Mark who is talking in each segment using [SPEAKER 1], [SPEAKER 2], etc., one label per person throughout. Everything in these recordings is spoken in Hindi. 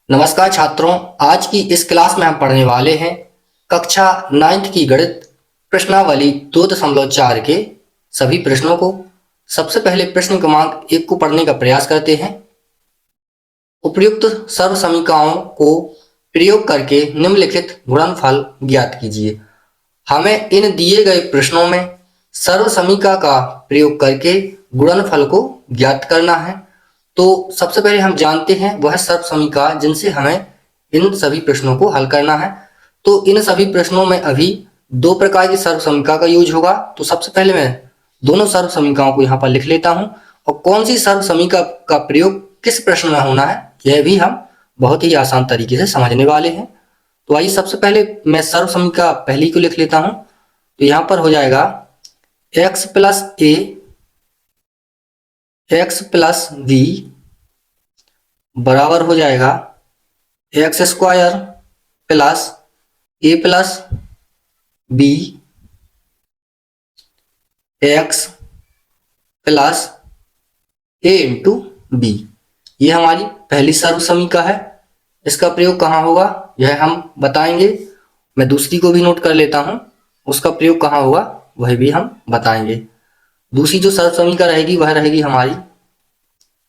[SPEAKER 1] नमस्कार छात्रों, आज की इस क्लास में हम पढ़ने वाले हैं कक्षा 9th की गणित प्रश्नावली 2.4 के सभी प्रश्नों को। सबसे पहले प्रश्न क्रमांक 1 को पढ़ने का प्रयास करते हैं। उपर्युक्त सर्व समीकरणों को प्रयोग करके निम्नलिखित गुणनफल ज्ञात कीजिए। हमें इन दिए गए प्रश्नों में सर्व समीकरण का प्रयोग करके गुणनफल को ज्ञात करना है। तो सबसे पहले हम जानते हैं वह सर्व समीकरण जिनसे हमें इन सभी प्रश्नों को हल करना है। तो इन सभी प्रश्नों में अभी दो प्रकार की सर्व समीकरण का यूज होगा। तो सबसे पहले मैं दोनों सर्व समीकरणों को यहाँ पर लिख लेता हूँ और कौन सी सर्व समीकरण का प्रयोग किस प्रश्न में होना है यह भी हम बहुत ही आसान तरीके से समझने वाले हैं। तो आइए सबसे पहले मैं सर्व समीकरण पहली को लिख लेता हूँ। तो यहाँ पर हो जाएगा x प्लस ए एक्स प्लस बी बराबर हो जाएगा x square plus A plus B x plus A into B. ये हमारी पहली सर्व समीकरण है। इसका प्रयोग कहाँ होगा यह हम बताएंगे। मैं दूसरी को भी नोट कर लेता हूँ, उसका प्रयोग कहाँ होगा वह भी हम बताएंगे। दूसरी जो सर्व समीकरण रहेगी वह रहेगी हमारी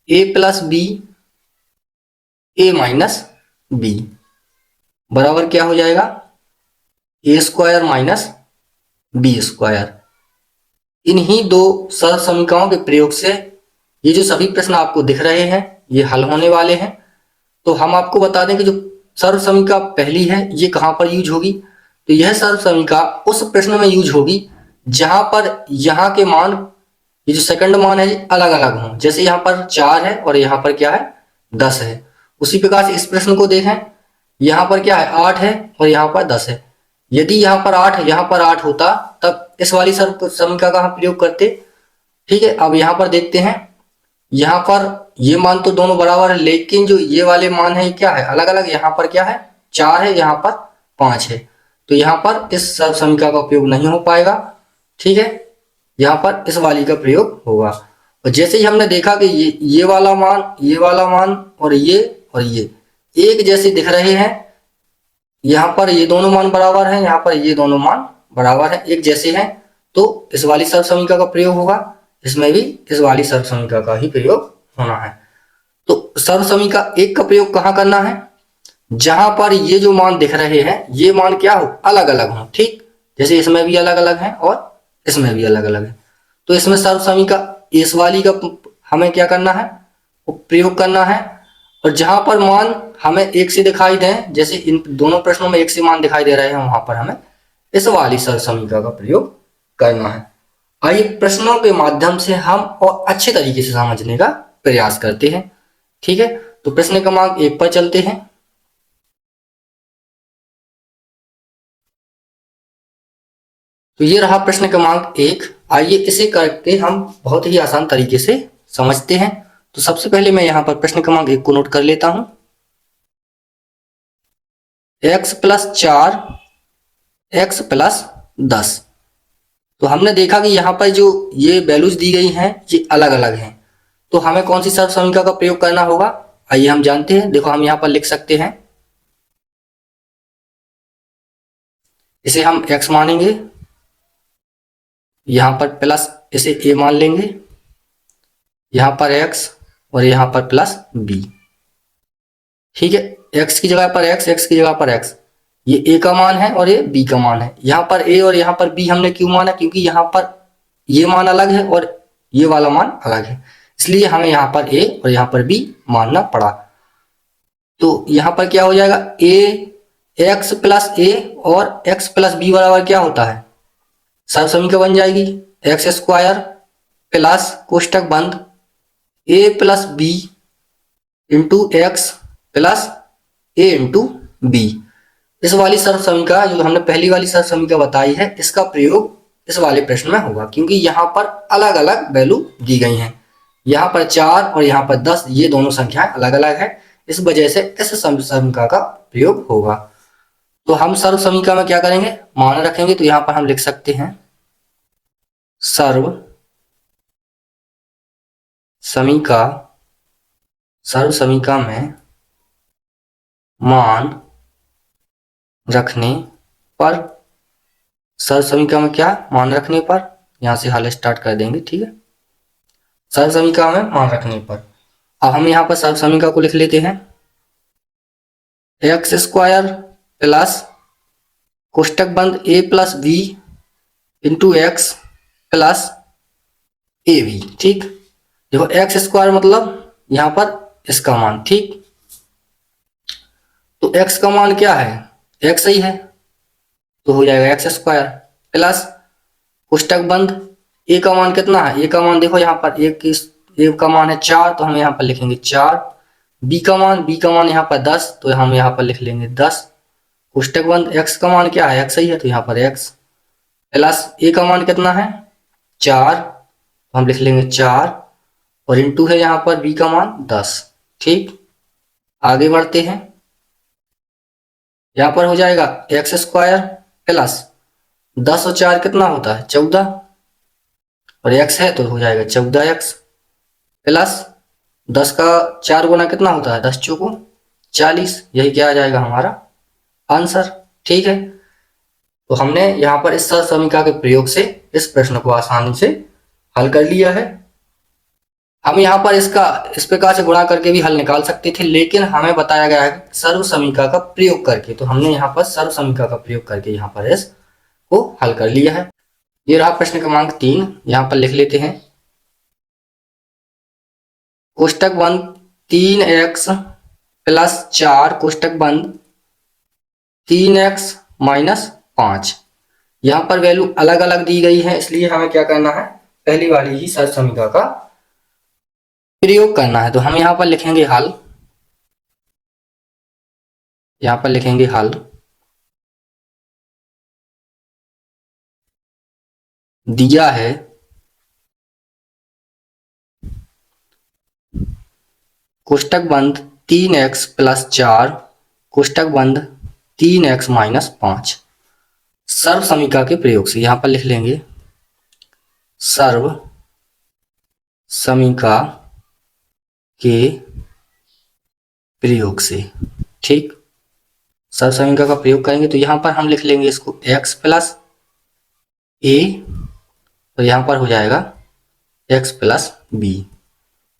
[SPEAKER 1] ए प्लस बी ए माइनस बी बराबर क्या हो जाएगा ए स्क्वायर माइनस बी स्क्वायर। इन्हीं दो सर्व समीकरणों के प्रयोग से ये जो सभी प्रश्न आपको दिख रहे हैं ये हल होने वाले हैं। तो हम आपको बता दें कि जो सर्व समीकरण पहली है ये कहाँ पर यूज होगी। तो यह सर्व समीकरण उस प्रश्न में यूज होगी जहां पर यहाँ के मान, ये जो सेकंड मान है ये अलग अलग हों। जैसे यहाँ पर 4 है और यहाँ पर क्या है 10 है। उसी प्रकार से इस प्रश्न को देखें, यहाँ पर क्या है 8 है और यहाँ पर 10 है। यदि यहाँ पर 8 है यहाँ पर 8 होता तब इस वाली सर्व समीकरण का हम प्रयोग करते। ठीक है, अब यहाँ पर देखते हैं, यहाँ पर ये मान तो दोनों बराबर है लेकिन जो ये वाले मान है क्या है अलग अलग। यहाँ पर क्या है 4 है, यहाँ पर 5 है। तो यहाँ पर इस सर्व समीकरण का उपयोग नहीं हो पाएगा। ठीक है, यहाँ पर इस वाली का प्रयोग होगा। और जैसे ही हमने देखा कि ये वाला मान, ये वाला मान और ये एक जैसे दिख रहे हैं। यहाँ पर ये दोनों मान बराबर हैं, यहाँ पर ये दोनों मान बराबर हैं, एक जैसे हैं। तो इस वाली सर्व समीकरण का प्रयोग होगा। इसमें भी इस वाली सर्व समीकरण का ही प्रयोग होना है। तो सर्व समीकरण एक का प्रयोग कहाँ करना है, जहां पर ये जो मान दिख रहे हैं ये मान क्या हो अलग अलग हो। ठीक, जैसे इसमें भी अलग अलग है और इसमें भी अलग अलग है। तो इसमें सर्व समीकरण इस वाली का हमें क्या करना है प्रयोग करना है। और जहां पर मान हमें एक से दिखाई दें, जैसे इन दोनों प्रश्नों में एक से मान दिखाई दे रहे हैं, वहां पर हमें इस वाली सर्व समीकरण का प्रयोग करना है। आइए प्रश्नों के माध्यम से हम और अच्छे तरीके से समझने का प्रयास करते हैं। ठीक है, तो प्रश्न क्रमांक 1 पर चलते हैं। तो ये रहा प्रश्न क्रमांक 1। आइए इसे करके हम बहुत ही आसान तरीके से समझते हैं। तो सबसे पहले मैं यहाँ पर प्रश्न क्रमांक 1 को नोट कर लेता हूं। x plus 4 x plus 10। तो हमने देखा कि यहाँ पर जो ये वैल्यूज दी गई हैं ये अलग अलग हैं। तो हमें कौन सी सर्व समीकरण का प्रयोग करना होगा आइए हम जानते हैं। देखो हम यहाँ पर लिख सकते हैं, इसे हम x मानेंगे, यहाँ पर प्लस इसे a मान लेंगे, यहाँ पर x और यहाँ पर प्लस b। ठीक है, x की जगह पर x की जगह पर x, ये a का मान है और ये b का मान है। यहाँ पर a और यहाँ पर b हमने क्यों माना, क्योंकि यहाँ पर ये मान अलग है और ये वाला मान अलग है, इसलिए हमें यहाँ पर a और यहाँ पर b मानना पड़ा। तो यहाँ पर क्या हो जाएगा a x प्लस a और x प्लस बी बराबर क्या होता है सर्व समीकरण बन जाएगी एक्स स्क्वायर प्लस कोष्टक बंद a plus B into x plus A into B. इस वाली सर्व समीकरण जो हमने पहली वाली सर्व समीकरण बताई है इसका प्रयोग इस वाले प्रश्न में होगा, क्योंकि यहाँ पर अलग अलग वैल्यू दी गई हैं। यहाँ पर 4 और यहाँ पर 10 ये दोनों संख्याएं अलग अलग है, इस वजह से इस सर्व समीकरण का प्रयोग होगा। तो हम सर्व समीकरण में क्या करेंगे मान रखेंगे। तो यहाँ पर हम लिख सकते हैं सर्व समीकरण में मान रखने पर, सर्व समीकरण में क्या मान रखने पर, यहां से हल स्टार्ट कर देंगे। ठीक है, सर्व समीकरण में मान रखने पर। अब हम यहाँ पर सर्व समीकरण को लिख लेते हैं, एक्स स्क्वायर प्लस कोष्टक बंद a plus B into x plus a b. ठीक, देखो एक्स स्क्वायर मतलब यहाँ पर इसका मान। ठीक, तो एक्स का मान क्या है, एक्स ही है, तो हो जाएगा एक्स स्क्वायर प्लस कोष्टक बंद ए का मान कितना है, ए का मान देखो यहाँ पर ए का मान है 4, तो हम यहाँ पर लिखेंगे 4। बी का मान यहाँ पर 10, तो हम यहाँ पर लिख लेंगे 10। कोष्टक बंद एक्स का मान क्या है, एक्स ही है, तो यहाँ पर एक्स प्लस ए का मान कितना है 4, तो हम लिख लेंगे 4, और इंटू है यहाँ पर बी का मान 10। ठीक, आगे बढ़ते हैं, यहाँ पर हो जाएगा एक्स स्क्वायर प्लस 10 और 4 कितना होता है 14, और एक्स है तो हो जाएगा 14x प्लस 10 का 4 गुना कितना होता है 10 चौको 40, यही क्या आ जाएगा हमारा आंसर। ठीक है, तो हमने यहाँ पर इस सर्व समीकरण के प्रयोग से इस प्रश्न को आसानी से हल कर लिया है। हम यहाँ पर इसका इस प्रकार से गुणा करके भी हल निकाल सकते थे, लेकिन हमें बताया गया है सर्व समीकरण का प्रयोग करके, तो हमने यहाँ पर सर्व समीकरण का प्रयोग करके यहाँ पर इसको हल कर लिया है। ये रहा प्रश्न क्रमांक 3, यहाँ पर लिख लेते हैं, कोष्टक बंद 3x प्लस 4 कोष्टक बंद 3x माइनस 5। यहाँ पर वैल्यू अलग अलग दी गई है, इसलिए हमें क्या करना है, पहली वाली ही सर्व समीकरण का प्रयोग करना है। तो हम यहाँ पर लिखेंगे हल, यहाँ पर लिखेंगे हल, दिया है कोष्टक बंद 3x प्लस 4 कोष्टक बंद 3x माइनस 5। सर्व समीकरण के प्रयोग से, यहाँ पर लिख लेंगे सर्व समीकरण के प्रयोग से। ठीक, सर्व समीकरण का प्रयोग करेंगे तो यहाँ पर हम लिख लेंगे इसको x प्लस ए, तो यहाँ पर हो जाएगा x प्लस बी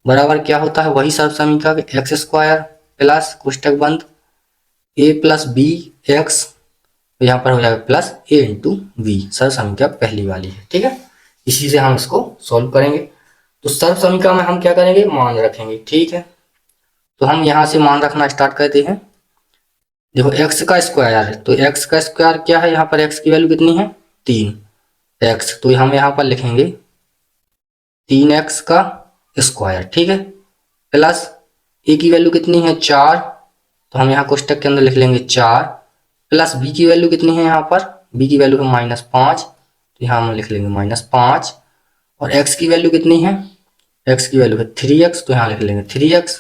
[SPEAKER 1] बराबर क्या होता है, वही सर्व समीकरण एक्स स्क्वायर प्लस कोष्टक बंद ए प्लस बी एक्स, तो यहाँ पर हो जाएगा प्लस ए इंटू बी। सर्व समीकरण पहली वाली है। ठीक है, इसी से हम इसको सॉल्व करेंगे। तो सर्व समीकरण में हम क्या करेंगे, मान रखेंगे। ठीक है, तो हम यहाँ से मान रखना स्टार्ट करते हैं। देखो एक्स का स्क्वायर है, तो एक्स का स्क्वायर क्या है, यहाँ पर एक्स की वैल्यू कितनी है 3x, तो हम यहाँ पर लिखेंगे 3x का स्क्वायर। ठीक है, प्लस ए की वैल्यू कितनी है 4, तो हम यहाँ कोष्टक के अंदर लिख लेंगे 4, प्लस बी की वैल्यू कितनी है, यहाँ पर बी की वैल्यू है -5, तो यहाँ हम लिख लेंगे -5, और x की वैल्यू कितनी है, x की वैल्यू है 3x, तो यहाँ लिख लेंगे 3x,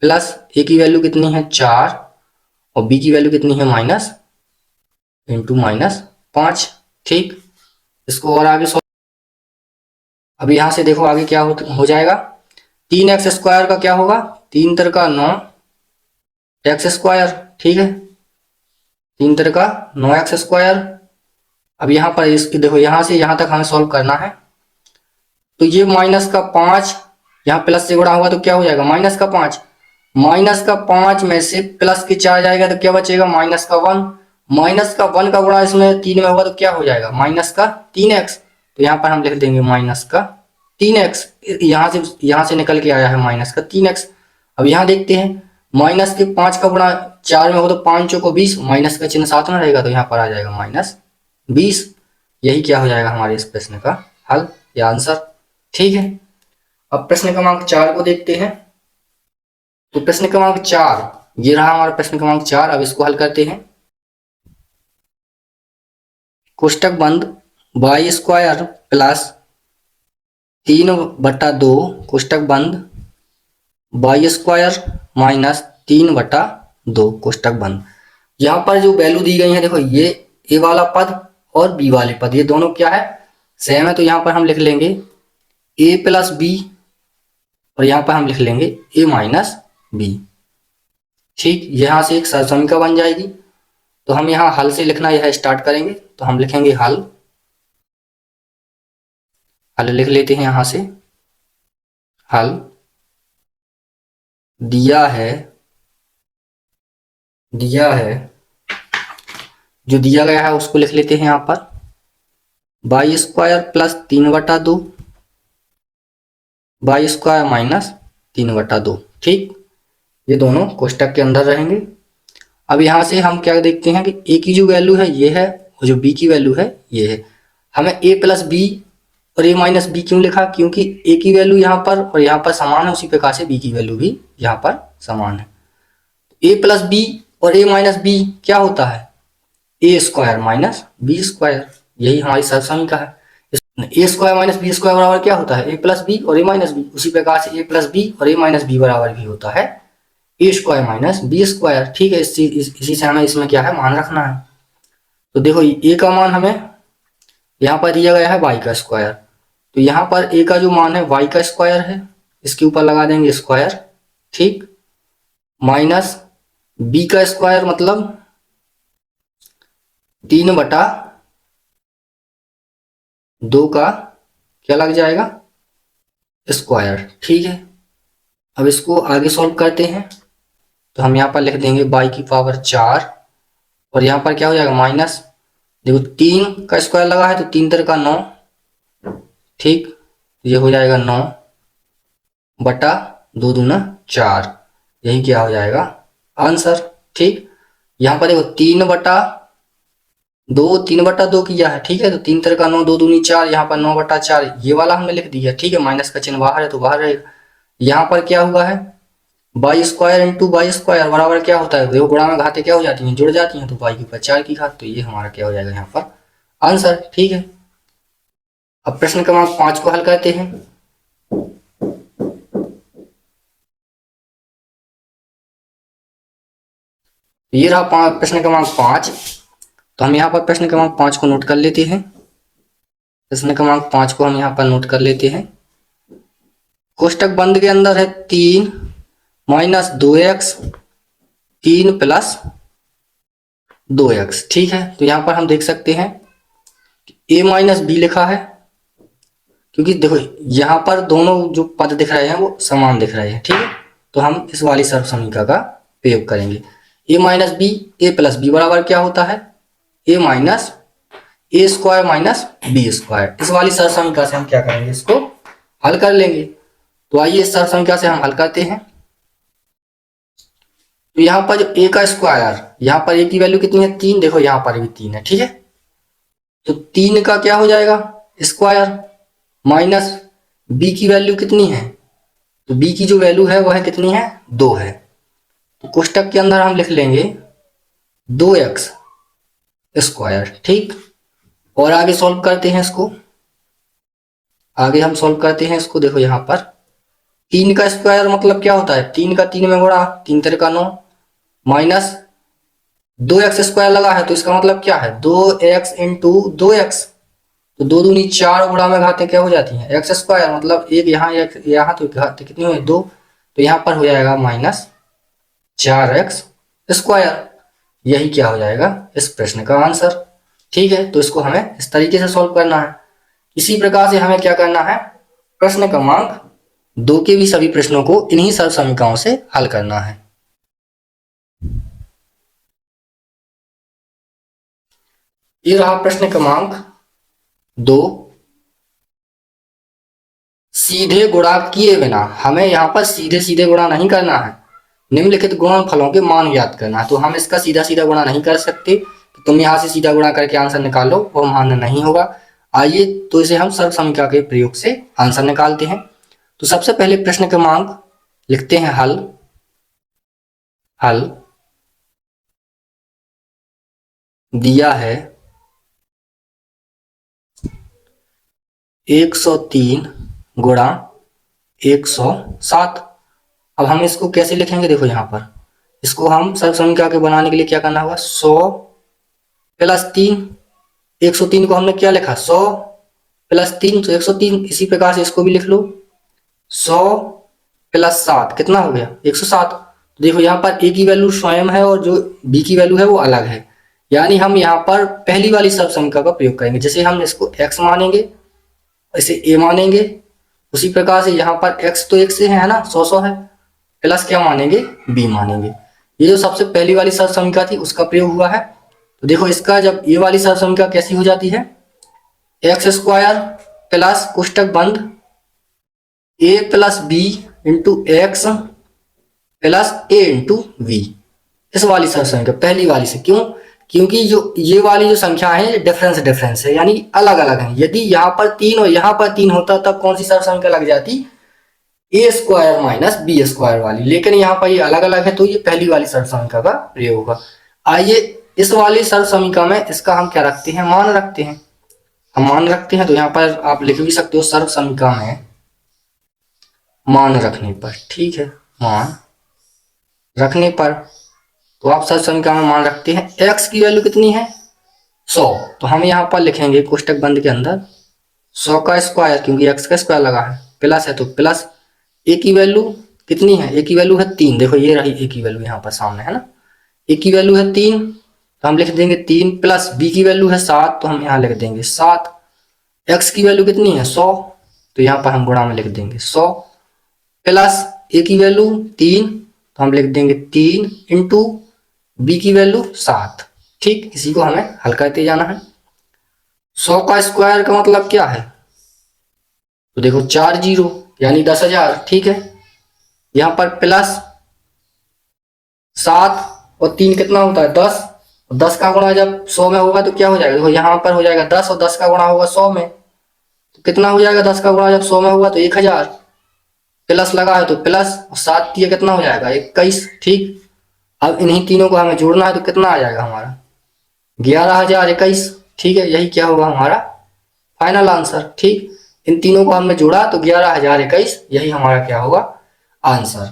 [SPEAKER 1] प्लस ए की वैल्यू कितनी है 4, और बी की वैल्यू कितनी है -5। ठीक, इसको और आगे अब यहाँ से देखो आगे क्या हो जाएगा, 3x स्क्वायर का क्या होगा, 3 × 9x स्क्वायर। ठीक है, 3 × 9x स्क्वायर। अब यहाँ पर इसकी देखो यहाँ से यहाँ तक हमें सॉल्व करना है, तो ये -5 यहाँ प्लस से गुणा होगा तो क्या हो जाएगा -5, -5 में से प्लस के 4 जाएगा तो क्या बचेगा -1, -1 का गुणा इसमें 3 में होगा तो क्या हो जाएगा -3x, तो यहाँ पर हम लिख देंगे -3x, यहाँ से निकल के आया है -3x। अब यहाँ देखते हैं -5 का गुणा 4 में हो तो 5 चौको 20, माइनस का चिन्ह साथ में रहेगा तो यहाँ पर आ जाएगा -20। यही क्या हो जाएगा हमारे इस प्रश्न का हल या आंसर। ठीक है, अब प्रश्न क्रमांक 4 को देखते हैं। तो प्रश्न क्रमांक 4 ये रहा हमारा प्रश्न क्रमांक 4। अब इसको हल करते हैं। कोष्टक बंद y स्क्वायर प्लस 3/2 कोष्टक बंद y स्क्वायर माइनस 3/2 कोष्टक बंद। यहाँ पर जो वैल्यू दी गई है देखो, ये ए वाला पद और बी वाले पद ये दोनों क्या है सेम है, तो यहाँ पर हम लिख लेंगे a प्लस बी, और यहाँ पर हम लिख लेंगे a माइनस बी। ठीक, यहाँ से एक सरसमिका बन जाएगी। तो हम यहाँ हल से लिखना यह स्टार्ट करेंगे। तो हम लिखेंगे हल, हल लिख लेते हैं यहाँ से। हल दिया है, जो दिया गया है उसको लिख लेते हैं यहाँ पर Y square plus 3/2 Y square minus 3/2। ठीक, ये दोनों कोष्टक के अंदर रहेंगे। अब यहाँ से हम क्या देखते हैं कि ए की जो वैल्यू है ये है और जो बी की वैल्यू है ये है। हमें ए प्लस बी और ए माइनस बी क्यों लिखा? क्योंकि ए की वैल्यू यहाँ पर और यहाँ पर समान है, उसी प्रकार से बी की वैल्यू भी यहाँ पर समान है। ए प्लस बी और ए माइनस बी क्या होता है? A square minus B square, यही हमारी सरसमिका है। A square minus B square बराबर क्या होता है? ए प्लस बी और ए माइनस बी। उसी प्रकार से ए प्लस बी और ए माइनस बी बराबर भी होता है a square minus B square. ठीक है, इसी से हमें इसमें क्या है मान रखना है। तो देखो ए का मान हमें यहाँ पर दिया गया है वाई का स्क्वायर, तो यहाँ पर ए का जो मान है वाई का स्क्वायर है, इसके ऊपर लगा देंगे स्क्वायर। ठीक, माइनस बी का स्क्वायर मतलब 3/2 का क्या लग जाएगा? स्क्वायर। ठीक है, अब इसको आगे सॉल्व करते हैं। तो हम यहाँ पर लिख देंगे y की पावर 4 और यहाँ पर क्या हो जाएगा माइनस, देखो 3 का स्क्वायर लगा है तो 3 3 का 9। ठीक, ये हो जाएगा 9/2 दूना 4, यही क्या हो जाएगा आंसर। ठीक, यहाँ पर देखो 3/2 किया है। ठीक है, तो 3 3 का 9, 2 दूनी 4, यहाँ पर 9/4 ये वाला हमने लिख दिया। ठीक है, माइनस का चिन्ह बाहर है तो बाहर रहेगा। यहाँ पर क्या हुआ है Y square into Y square बराबर क्या होता है? देखो गुणा में घातें क्या हो जाती हैं? जुड़ जाती हैं। तो वाई के ऊपर 4 की घात, तो ये हमारा क्या हो जाएगा यहाँ पर आंसर। ठीक है, अब प्रश्न क्रमांक 5 को हल करते हैं। ये रहा प्रश्न क्रमांक 5। तो हम यहाँ पर प्रश्न क्रमांक 5 को नोट कर लेते हैं। प्रश्न क्रमांक 5 को हम यहाँ पर नोट कर लेते हैं। कोष्टक बंद के अंदर है 3 माइनस 2x 3 प्लस 2x। ठीक है, तो यहाँ पर हम देख सकते हैं a माइनस बी लिखा है, क्योंकि देखो यहाँ पर दोनों जो पद दिख रहे हैं वो समान दिख रहे हैं। ठीक है, तो हम इस वाली सर्वसमीका का प्रयोग करेंगे। a minus B A plus B बराबर क्या होता है? a minus A square minus B square. इस वाली सर्वसमीका से हम क्या करेंगे, इसको हल कर लेंगे। तो आइए इस सर्वसमीका से हम हल करते हैं। तो यहाँ पर जो a का स्क्वायर, यहाँ पर a की वैल्यू कितनी है? 3। देखो यहाँ पर भी 3 है। ठीक है, तो 3 का क्या हो जाएगा स्क्वायर माइनस b की वैल्यू कितनी है? तो b की जो वैल्यू है वह है कितनी है? 2 है। तो कोष्टक के अंदर हम लिख लेंगे 2x स्क्वायर। ठीक, और आगे सॉल्व करते हैं इसको। आगे हम सॉल्व करते हैं इसको। देखो यहाँ पर 3 का स्क्वायर मतलब क्या होता है? 3 का 3 में गुणा, 3 3 का 9 माइनस 2x स्क्वायर लगा है, तो इसका मतलब क्या है? 2x into 2x। तो 2 दूनी 4 गुणा में घातें क्या हो जाती हैं? x स्क्वायर मतलब एक यहाँ एक यहाँ, तो घातें कितनी हुई? 2। तो यहाँ पर हो जाएगा माइनस 4x स्क्वायर। यही क्या हो जाएगा इस प्रश्न का आंसर। ठीक है, तो इसको हमें इस तरीके से सॉल्व करना है। इसी प्रकार से हमें क्या करना है, प्रश्न क्रमांक 2 के भी सभी प्रश्नों को इन्हीं सर्व समीकरणों से हल करना है। ये रहा प्रश्न क्रमांक 2। सीधे गुणा किए बिना, हमें यहाँ पर सीधे सीधे गुणा नहीं करना है, निम्नलिखित गुणनफलों के मान ज्ञात करना है। तो हम इसका सीधा सीधा गुणा नहीं कर सकते, तो तुम यहाँ से सीधा गुणा करके आंसर निकालो, वो मान्य नहीं होगा। आइए तो इसे हम सर्व समीकरण के प्रयोग से आंसर निकालते हैं। तो सबसे पहले प्रश्न क्रमांक लिखते हैं हल। हल दिया है 103 गुणा 107। अब हम इसको कैसे लिखेंगे? देखो यहाँ पर इसको हम सर्व समीकरण के बनाने के लिए क्या करना होगा, 100 प्लस 3। 103 को हमने क्या लिखा? 100 प्लस 3, तो 103। इसी प्रकार से इसको भी लिख लो 100 प्लस 7 कितना हो गया? 107। देखो यहाँ पर ए की वैल्यू स्वयं है और जो बी की वैल्यू है वो अलग है, यानी हम यहाँ पर पहली वाली सर्व समीकरण का प्रयोग करेंगे। जैसे हम इसको x मानेंगे, इसे a मानेंगे, उसी प्रकार से यहाँ पर x तो एक से है ना, 100 है, प्लस क्या मानेंगे, b मानेंगे। ये जो सबसे पहली वाली सर्व समीकरण थी उसका प्रयोग हुआ है। तो देखो इसका जब ये वाली सर्व समीकरण कैसी हो जाती है, एक्स स्क्वायर प्लस कोष्टक बंद a plus B into x plus a into V, इस वाली सर्व समीकरण पहली वाली से। क्यों? क्योंकि जो ये वाली जो संख्या है डिफरेंस है, यानी अलग अलग है। यदि यहाँ पर 3 और यहाँ पर 3 होता तब कौन सी सर्व समीकरण लग जाती, ए स्क्वायर माइनस बी स्क्वायर वाली, लेकिन यहाँ पर ये अलग अलग है तो ये पहली वाली सर्व समीकरण का प्रयोग होगा। आइए इस वाली सर्व समीकरण में इसका हम क्या रखते हैं, मान रखते हैं। हम मान रखते हैं तो यहाँ पर आप लिख भी सकते हो सर्व समीकरण में मान रखने पर, ठीक है, मान रखने पर तो आप सर्व समीकरण में मान रखते हैं। x की वैल्यू कितनी है, 100, तो हम यहाँ पर लिखेंगे कोष्टक बंद के अंदर 100 का स्क्वायर, क्योंकि x का स्क्वायर लगा है, प्लस है तो प्लस a की वैल्यू कितनी है, a की वैल्यू है 3। देखो ये रही a की वैल्यू यहाँ पर सामने है ना, a की वैल्यू है 3 तो हम लिख देंगे 3, प्लस b की वैल्यू है 7 तो हम यहाँ लिख देंगे 7, x की वैल्यू कितनी है 100 तो यहाँ पर हम गुणा में लिख देंगे 100, प्लस a की वैल्यू 3 तो हम लिख देंगे 3 इंटू बी की वैल्यू 7। ठीक, इसी को हमें हल करते जाना है। 100 का स्क्वायर का मतलब क्या है, तो देखो 4 जीरो यानी 10,000, ठीक है। यहाँ पर प्लस 7 और 3 कितना होता है 10, और 10 का गुणा जब 100 में होगा तो क्या हो जाएगा, देखो यहाँ पर हो जाएगा 10 और 10 का गुणा होगा 100 में तो कितना हो जाएगा, 10 का गुणा जब 100 में होगा तो 1000, प्लस लगा है तो प्लस, और 7 ये कितना हो जाएगा 21। ठीक, अब इन्हीं तीनों को हमें जोड़ना है तो कितना आ जाएगा हमारा 11,021। ठीक है, यही क्या होगा हमारा फाइनल आंसर। ठीक, इन तीनों को हमने जोड़ा तो 11,021, यही हमारा क्या होगा आंसर।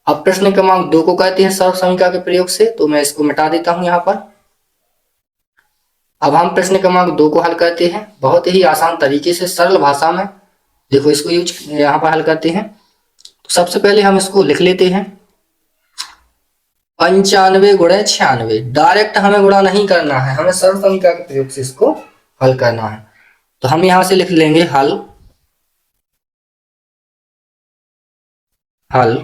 [SPEAKER 1] अब प्रश्न क्रमांक 2 को कहते हैं सर्व समीकरण के प्रयोग से, तो मैं इसको मिटा देता हूं यहाँ पर। अब हम प्रश्न क्रमांक 2 को हल करते हैं बहुत ही आसान तरीके से, सरल भाषा में। देखो इसको यूज यहाँ पर हल करते हैं। तो सबसे पहले हम इसको लिख लेते हैं 95 गुणे 96। डायरेक्ट हमें गुणा नहीं करना है, हमें सर्व समीकरण के प्रयोग से इसको हल करना है। तो हम यहां से लिख लेंगे हल, हल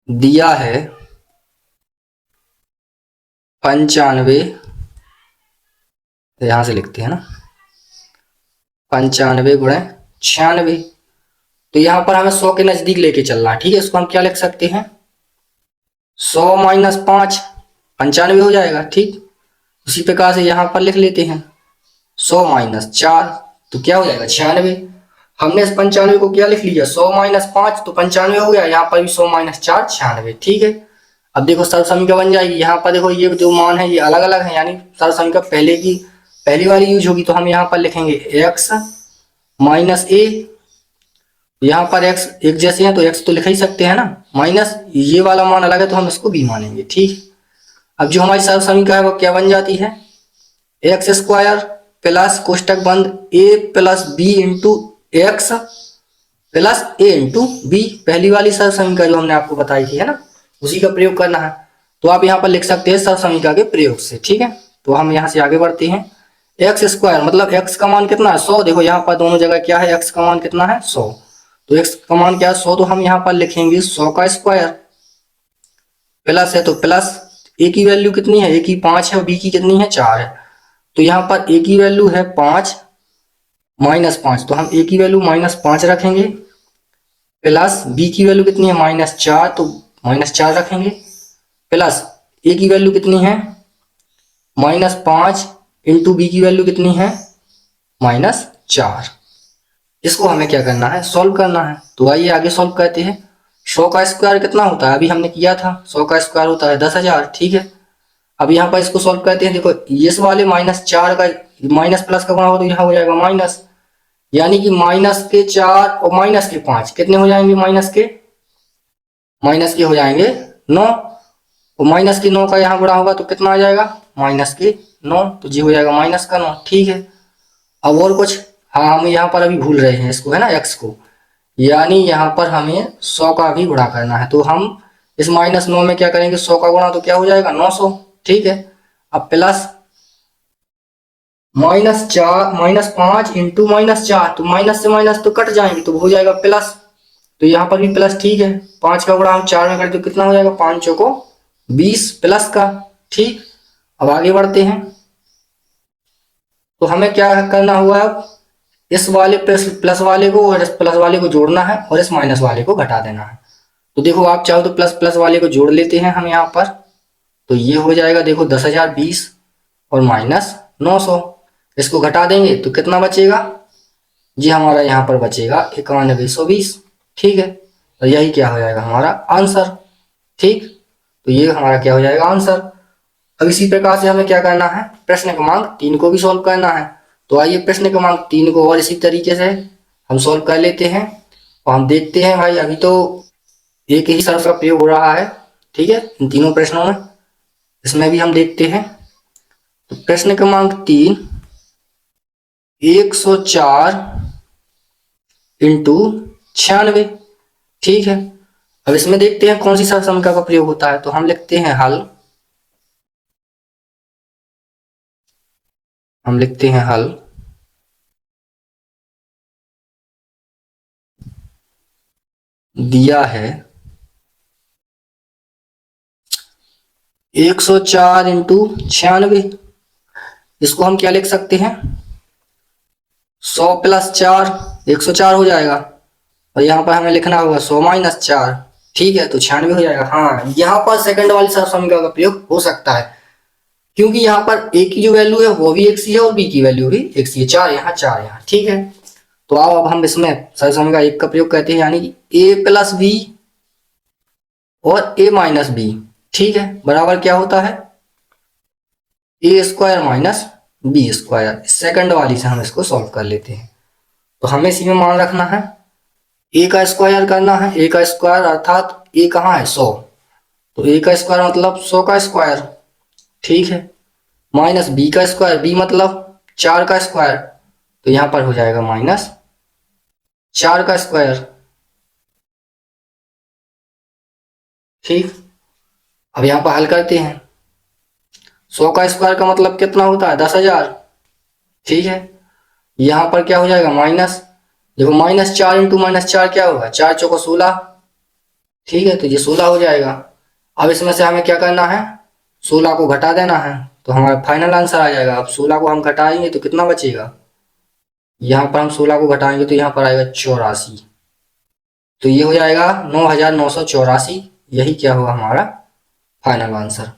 [SPEAKER 1] दिया है 95, यहां से लिखते हैं ना 95 गुणे 96। तो यहाँ पर हमें 100 के नजदीक लेके चलना है। ठीक है, इसको हम क्या लिख सकते हैं 100 माइनस 5 95 हो जाएगा। ठीक, उसी प्रकार से यहाँ पर लिख लेते हैं 100 माइनस 4 तो क्या हो जाएगा 96। हमने इस 95 को क्या लिख लिया 100 माइनस 5 तो 95 हो गया, यहाँ पर भी 100 माइनस 4 96। ठीक है, अब देखो सर्व समीकरण बन जाएगी। यहाँ पर देखो ये जो मान है ये अलग अलग है, यानी सर्व समीकरण पहली वाली यूज होगी। तो हम यहाँ पर लिखेंगे x माइनस a, यहाँ पर x एक जैसे हैं तो x तो लिख ही सकते हैं ना, माइनस ये वाला मान अलग है तो हम इसको b मानेंगे। ठीक, अब जो हमारी सर्व समीकरण है वो क्या बन जाती है एक्स स्क्वायर प्लस कोष्टक बंद a plus B into x plus a into B, पहली वाली सर्व समीकरण जो हमने आपको बताई थी है ना, उसी का प्रयोग करना है। तो आप यहाँ पर लिख सकते हैं सर्व समीकरण के प्रयोग से। ठीक है, तो हम यहाँ से आगे बढ़ते हैं। एक्स स्क्वायर मतलब x का मान कितना है 100, देखो यहाँ पर दोनों जगह क्या है x का मान कितना है 100, तो x का मान क्या है 100, तो हम यहाँ पर लिखेंगे 100 का स्क्वायर, प्लस है तो प्लस a की वैल्यू कितनी है, a की 5 है और b की कितनी है 4 है, तो यहाँ पर a की वैल्यू है 5 माइनस 5 तो हम a की वैल्यू -5 रखेंगे, प्लस b की वैल्यू कितनी है -4 तो -4 रखेंगे, प्लस a की वैल्यू कितनी है -5 इंटू बी की वैल्यू कितनी है -4। इसको हमें क्या करना है सॉल्व करना है। तो आइए आगे सॉल्व करते हैं। 100 का स्क्वायर कितना होता है, अभी हमने किया था 100 का स्क्वायर होता है 10,000। ठीक है, अब यहाँ पर इसको सॉल्व करते हैं। देखो इस वाले -4 का माइनस प्लस का गुणा हो तो यहाँ हो जाएगा माइनस, यानी कि -4 और -5 कितने हो जाएंगे, माइनस के हो जाएंगे 9, और -9 का यहाँ गुणा होगा तो कितना आ जाएगा -9, तो जी हो जाएगा -9। ठीक है, अब और कुछ, हाँ हम यहाँ पर अभी भूल रहे हैं इसको है ना x को, यानी यहाँ पर हमें 100 का भी गुणा करना है। तो हम इस -9 में क्या करेंगे, 100 का गुणा तो क्या हो जाएगा 900। ठीक है, अब प्लस -5 इंटू -4, तो माइनस से माइनस तो कट जाएंगे तो हो जाएगा प्लस। तो यहाँ पर भी प्लस। ठीक है, 5 का गुणा हम 4 में करें तो कितना हो जाएगा, 5 चौको 20 प्लस का। ठीक, अब आगे बढ़ते हैं। तो हमें क्या करना हुआ, अब इस वाले प्लस वाले को और इस प्लस वाले को जोड़ना है और इस माइनस वाले को घटा देना है। तो देखो आप चाहो तो प्लस प्लस वाले को जोड़ लेते हैं हम यहाँ पर। तो ये हो जाएगा देखो 10,020 और -900। इसको घटा देंगे तो कितना बचेगा, ये हमारा यहाँ पर बचेगा 9120। ठीक है, और यही क्या हो जाएगा हमारा आंसर। ठीक, तो ये हमारा क्या हो जाएगा आंसर। अब इसी प्रकार से हमें क्या करना है, प्रश्न क्रमांक 3 को भी सॉल्व करना है। तो आइए प्रश्न क्रमांक 3 को और इसी तरीके से हम सॉल्व कर लेते हैं। और हम देखते हैं भाई, अभी तो एक ही शर्त का प्रयोग हो रहा है। ठीक है, इन तीनों प्रश्नों में, इसमें भी हम देखते हैं। तो प्रश्न क्रमांक 3, 104 इंटू 96। ठीक है, अब इसमें देखते हैं कौन सी शर्त समीकरण का प्रयोग होता है। तो हम लिखते हैं हल, हम लिखते हैं हल। दिया है 104 इंटू 96, इसको हम क्या लिख सकते हैं, 100 प्लस 4, 104 हो जाएगा। और यहाँ पर हमें लिखना होगा 100 माइनस 4। ठीक है, तो 96 हो जाएगा। हाँ, यहाँ पर सेकंड वाली समीकरण का प्रयोग हो सकता है, क्योंकि यहाँ पर ए की जो वैल्यू है वो भी एक सी है और बी की वैल्यू भी एक सी है। 4 यहाँ 4 यहाँ। ठीक है, तो आओ अब हम इसमें समीकरण 1 का प्रयोग करते हैं, यानी कि ए प्लस बी और ए माइनस बी। ठीक है, बराबर क्या होता है, a square minus B square. Second वाली से हम इसको सॉल्व कर लेते हैं। तो हमें इसी में मान रखना है, ए का स्क्वायर करना है। ए का स्क्वायर अर्थात ए कहाँ है, 100। तो ए का स्क्वायर मतलब 100 का स्क्वायर। ठीक है, माइनस बी का स्क्वायर, बी मतलब 4 का स्क्वायर। तो यहाँ पर हो जाएगा -4 का स्क्वायर। ठीक, अब यहाँ पर हल करते हैं। 100 का स्क्वायर का मतलब कितना होता है, 10,000। ठीक है, यहाँ पर क्या हो जाएगा माइनस, देखो -4 इंटू -4 क्या होगा, 4 चौको 16। ठीक है, तो ये 16 हो जाएगा। अब इसमें से हमें क्या करना है, 16 को घटा देना है, तो हमारा फाइनल आंसर आ जाएगा। अब 16 को हम घटाएंगे तो कितना बचेगा, यहाँ पर हम 16 को घटाएंगे तो यहाँ पर आएगा 84। तो ये हो जाएगा 9,984। यही क्या होगा हमारा फाइनल आंसर।